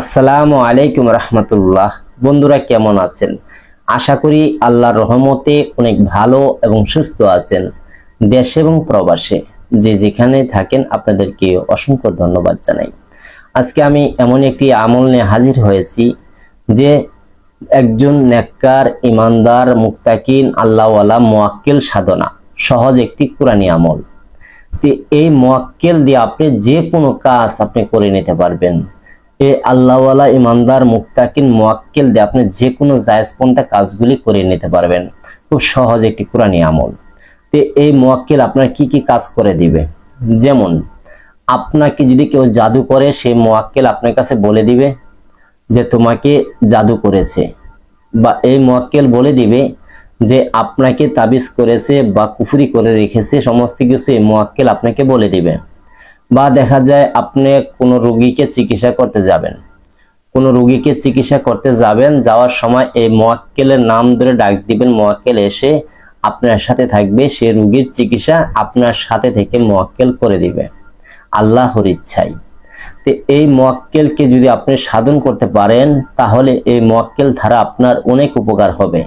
আসসালামু আলাইকুম রহমতুল্লাহ। বন্ধুরা কেমন আছেন? আশা করি আল্লাহর রহমতে অনেক ভালো এবং সুস্থ আছেন। দেশে এবং প্রবাসে যে যেখানে থাকেন আপনাদেরকে অসংখ্য ধন্যবাদ জানাই। আজকে আমি এমন একটি আমল নিয়ে হাজির হয়েছি যে একজন নেককার, ইমানদার, মুত্তাকিন, আল্লাহওয়ালা মুয়াক্কিল সাধনা, সহজ একটি কুরআনী আমল। তো এই মুয়াক্কিল দিয়ে আপনি যে কোনো কাজ আপনি করে নিতে পারবেন। এই আল্লাহওয়ালা, ইমানদার, মুত্তাকিন, মুয়াক্কিল দিয়ে আপনি যে কোনো জায়েজপন্থা কাজগুলি করে নিতে পারবেন। খুব সহজ একটি কুরআনী আমল। তো এই মুয়াক্কিল আপনার কি কি কাজ করে দিবে? যেমন আপনাকে যদি কেউ জাদু করে, সেই মুয়াক্কিল আপনার কাছে বলে দিবে যে তোমাকে জাদু করেছে, বা এই মুয়াক্কিল বলে দিবে যে আপনাকে তাবিজ করেছে বা কুফরি করে রেখেছে, সমস্ত কিছু এই মুয়াক্কিল আপনাকে বলে দিবে। বা দেখা যায় আপনি কোনো রোগীকে চিকিৎসা করতে যাবেন, যাওয়ার সময় এই মুয়াক্কিলের নাম ধরে ডাক দিবেন, মুয়াক্কিল এসে আপনার সাথে থাকবে, সে রোগীর চিকিৎসা আপনার সাথে থেকে মুয়াক্কিল করে দিবে আল্লাহর ইচ্ছায়। তো এই মুয়াক্কিলকে যদি আপনি সাধন করতে পারেন, তাহলে এই মুয়াক্কিল দ্বারা আপনার অনেক উপকার হবে।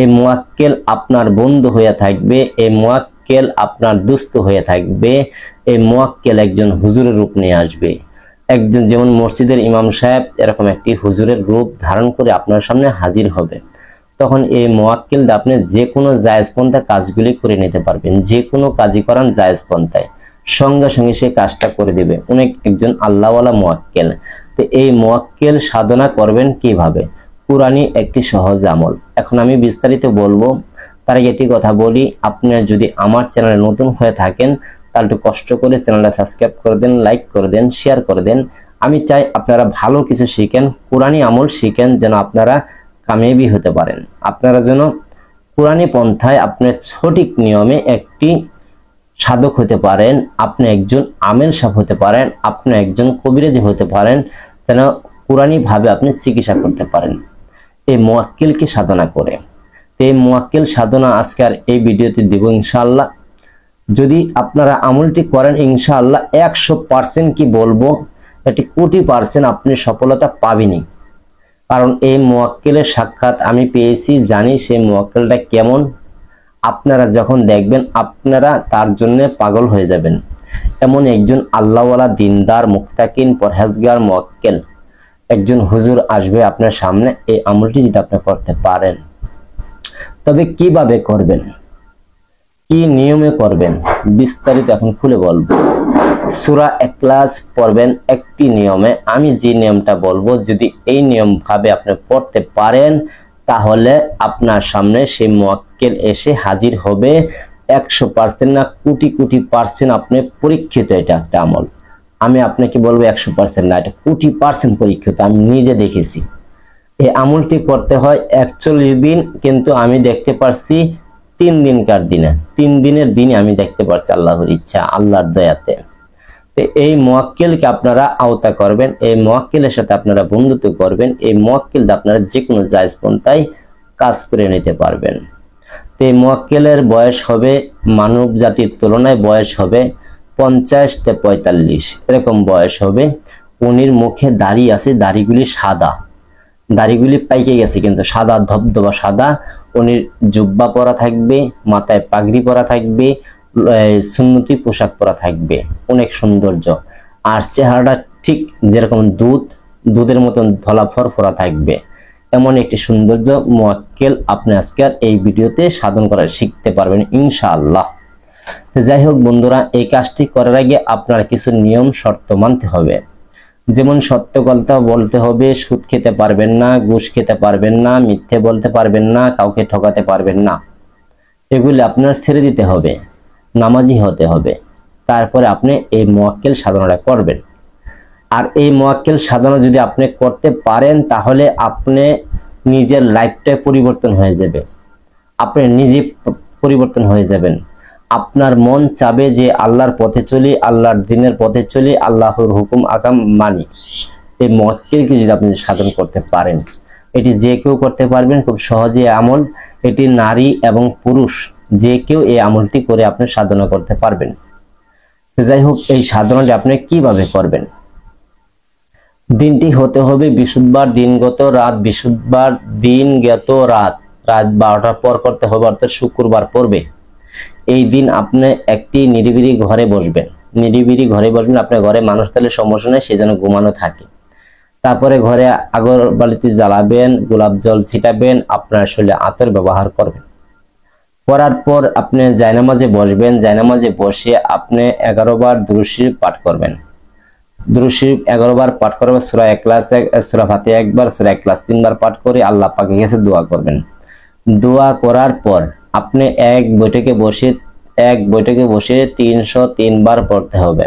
এই মুয়াক্কিল আপনার বন্ধু হয়ে থাকবে, এই মুয়াক্কিল আপনার দুস্থ হয়ে থাকবে। এই মুয়াক্কিল একজন হুজুরের রূপ নিয়ে আসবে। একজন যেমন মসজিদের ইমাম সাহেব এরকম একটি হুজুরের রূপ ধারণ করে আপনার সামনে হাজির হবে। তখন এই মুয়াক্কিল দিয়ে আপনি যে কোনো জায়েজপন্থা কাজগুলি করে নিতে পারবেন। যে কোনো কাজই করান জায়েজপন্থায়, সঙ্গে সঙ্গে সে কাজটা করে দিবে। একজন আল্লাহওয়ালা মুয়াক্কিল। তো এই মুয়াক্কিল সাধনা করবেন কিভাবে? কুরআনী একটি সহজ আমল। এখন আমি বিস্তারিত বলবো, তার আগে একটি কথা বলি, আপনারা যদি আমার চ্যানেলে নতুন হয়ে থাকেন তাহলে একটু কষ্ট করে চ্যানেলটা সাবস্ক্রাইব করে দেন, লাইক করে দেন, শেয়ার করে দেন। আমি চাই আপনারা ভালো কিছু শিখেন, কুরআনী আমল শিখেন, যেন আপনারা কামিয়াবি হতে পারেন। আপনারা যেন কুরআনী পন্থায় আপনার সঠিক নিয়মে একটি সাধক হতে পারেন, আপনি একজন আমেল সাহেব হতে পারেন, আপনি একজন কবিরাজি হতে পারেন, যেন কুরআনী ভাবে আপনি চিকিৎসা করতে পারেন এই মুয়াক্কিলকে সাধনা করে। এই মুয়াক্কিল সাধনা আজকে আর এই ভিডিওতে দিব ইনশাআল্লাহ। যদি আপনারা আমলটি করেন ইনশাআল্লাহ 100% কি বলবো, এটি কোটি % আপনি সফলতা পাবেনই। কারণ এই মুয়াক্কিলের সাক্ষাৎ আমি পেয়েছি, জানি সেই মুয়াক্কিলটা কেমন। আপনারা যখন দেখবেন আপনারা তার জন্য পাগল হয়ে যাবেন। এমন একজন আল্লাহওয়ালা, দিনদার, মুত্তাকিন, পরহেজগার মুয়াক্কিল একজন হুজুর আসবে আপনার সামনে। এই আমলটি যদি আপনি করতে পারেন, তবে কিভাবে করবেন, কি নিয়মে করবেন, বিস্তারিত এখন খুলে বলবো। সূরা ইখলাস পড়বেন একটি নিয়মে। আমি যে নিয়মটা বলবো, যদি এই নিয়ম ভাবে আপনি পড়তে পারেন, তাহলে আপনার সামনে সেই মুয়াক্কিল এসে হাজির হবে। 100% না, কোটি কোটি % আপনি পরীক্ষিত। এটা একটা আমল। আমি আপনাকে বলবো 100% না, এটা কোটি % পরীক্ষিত। আমি নিজে দেখেছি। এই আমলটি করতে হয় 41 দিন, কিন্তু আমি দেখতে পারছি 3 দিনকার দিনে, 3 দিনের দিনে আমি দেখতে পারছি আল্লাহর ইচ্ছা, আল্লাহর দয়াতে। তো এই মুয়াক্কিলকে আপনারা আওতা করবেন, এই মুয়াক্কিলের সাথে আপনারা বন্ধুত্ব করবেন। এই মুয়াক্কিল দিয়ে আপনারা যে কোনো জায়েজ পন্থায় কাজ করে নিতে পারবেন। তো এই মুয়াক্কিলের বয়স হবে, মানব জাতির তুলনায় বয়স হবে 50 থেকে 45 এরকম বয়স হবে। উনির মুখে দাড়ি আছে, দাড়িগুলি সাদা, দাড়িগুলি পাইকে গেছে কিন্তু সাদা, ধবধবা সাদা। উনির জুব্বা পরা থাকবে, মাথায় পাগড়ি পরা থাকবে, সুন্নতি পোশাক পরা থাকবে, অনেক সৌন্দর্য। আর চেহারাটা ঠিক যেরকম দুধের মতন ধলা ফরফরা থাকবে। এমন একটি সৌন্দর্য মুয়াক্কিল আপনি আজকে এই ভিডিওতে সাধন করা শিখতে পারবেন ইনশাআল্লাহ। যাই হোক বন্ধুরা, এই কাজটি করার আগে আপনার কিছু নিয়ম শর্ত মানতে হবে। যেমন সত্য কথা বলতে হবে, সুদ খেতে পারবেন না, ঘুষ খেতে পারবেন না, মিথ্যে বলতে পারবেন না, কাউকে ঠকাতে পারবেন না। এগুলি আপনার ছেড়ে দিতে হবে, নামাজি হতে হবে। তারপরে আপনি এই মুয়াক্কিল সাধনাটা করবেন। আর এই মুয়াক্কিল সাধনা যদি আপনি করতে পারেন, তাহলে আপনি নিজের লাইফটাই পরিবর্তন হয়ে যাবে। আপনি নিজে পরিবর্তন হয়ে যাবেন। আপনার মন চাবে যে আল্লাহর পথে চলি, আল্লাহর দ্বীনের পথে চলি, আল্লাহর হুকুম আকাম মানি। এই মুয়াক্কিলকে যদি আপনি সাধন করতে পারেন, এটি যে কেউ করতে পারবেন, খুব সহজে আমল। এটি নারী এবং পুরুষ যে কেউ এই আমলটি করে আপনি সাধনা করতে পারবেন। যাই হোক, এই সাধনাটি আপনি কিভাবে করবেন? দিনটি হতে হবে বৃহস্পতিবার দিনগত রাত, বৃহস্পতিবার দিনগত রাত 12টার পর করতে হবে, অর্থাৎ শুক্রবার পড়বে। এই দিন আপনি একটি নিরিবিলি ঘরে বসবেন, আপনার ঘরে মানুষ তাহলে সমস্যা নেই, সে যেন ঘুমানো থাকে। তারপরে ঘরে আগরবাতি জ্বালাবেন, গোলাপ জল ছিটাবেন, আপনার শরীরে আতর ব্যবহার করবেন। করার পর আপনি জায়নামাজে বসবেন, জায়নামাজে বসে আপনি 11 বার দুরূদ শরীফ পাঠ করবেন। দুরূদ শরীফ 11 বার পাঠ করবেন, সূরা ইখলাস সূরা ফাতিহা একবার, সূরা ইখলাস 3 বার পাঠ করে আল্লাহ পাকের কাছে দোয়া করবেন। দোয়া করার পর আপনি এক বৈঠকে বসে 303 বার পড়তে হবে,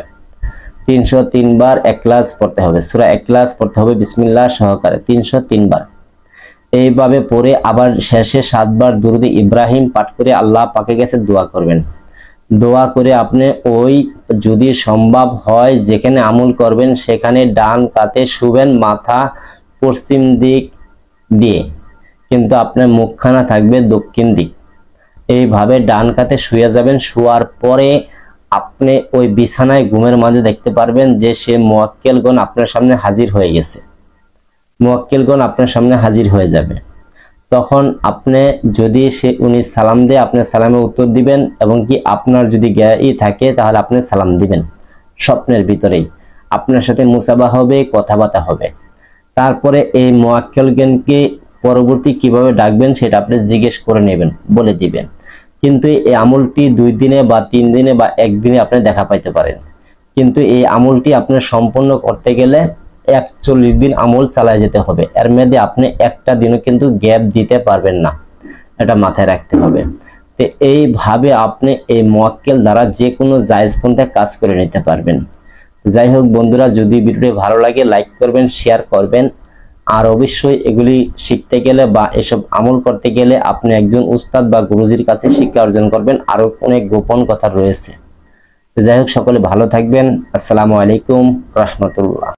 303 বার ইখলাস পড়তে হবে, সূরা ইখলাস পড়তে হবে বিসমিল্লাহ সহকারে 303 বার। এইভাবে পড়ে আবার শেষে 7 বার দুরূদ ইব্রাহিম পাঠ করে আল্লাহ পাকের কাছে দোয়া করবেন। দোয়া করে আপনি ওই যদি সম্ভব হয় যেখানে আমল করবেন সেখানে ডান কাতে শুবেন, মাথা পশ্চিম দিক দিয়ে, কিন্তু আপনার মুখখানা থাকবে দক্ষিণ দিক। এইভাবে ডান কাতে শুয়ে যাবেন। শোয়ার পরে আপনি ওই বিছানায় ঘুমের মাঝে দেখতে পারবেন যে সে মুয়াক্কেলগণ আপনার সামনে হাজির হয়ে গেছে, মুয়াক্কেলগণ আপনার সামনে হাজির হয়ে যাবে। তখন আপনি যদি উনি সালাম দেয় আপনি সালামে উত্তর দিবেন, এবং কি আপনার যদি জ্ঞানই থাকে তাহলে আপনি সালাম দিবেন। স্বপ্নের ভিতরেই আপনার সাথে মুসাফা হবে, কথাবার্তা হবে। তারপরে এই মুয়াক্কেলগণকে পরবর্তী কিভাবে ডাকবেন সেটা আপনি জিজ্ঞেস করে নেবেন, বলে দিবেন। কিন্তু এই আমলটি 2 দিনে বা 3 দিনে বা 1 দিনে আপনি দেখা পাইতে পারেন, কিন্তু এই আমলটি আপনার সম্পূর্ণ করতে গেলে 41 দিন আমল চালায় যেতে হবে। এর মধ্যে আপনি একটা দিনও কিন্তু গ্যাপ দিতে পারবেন না, এটা মাথায় রাখতে হবে। তো এইভাবে আপনি এই মুয়াক্কেল দ্বারা যে কোনো জায়েজ পন্থায় কাজ করে নিতে পারবেন। যাই হোক বন্ধুরা, যদি ভিডিওটি ভালো লাগে লাইক করবেন, শেয়ার করবেন। আর অবশ্যই এগুলি শিখতে গেলে বা এসব আমল করতে গেলে আপনি একজন উস্তাদ বা গুরুজির কাছে শিক্ষা অর্জন করবেন, আরো অনেক গোপন কথা রয়েছে। যাই হোক, সকলে ভালো থাকবেন। আসসালামু আলাইকুম রাহমাতুল্লাহ।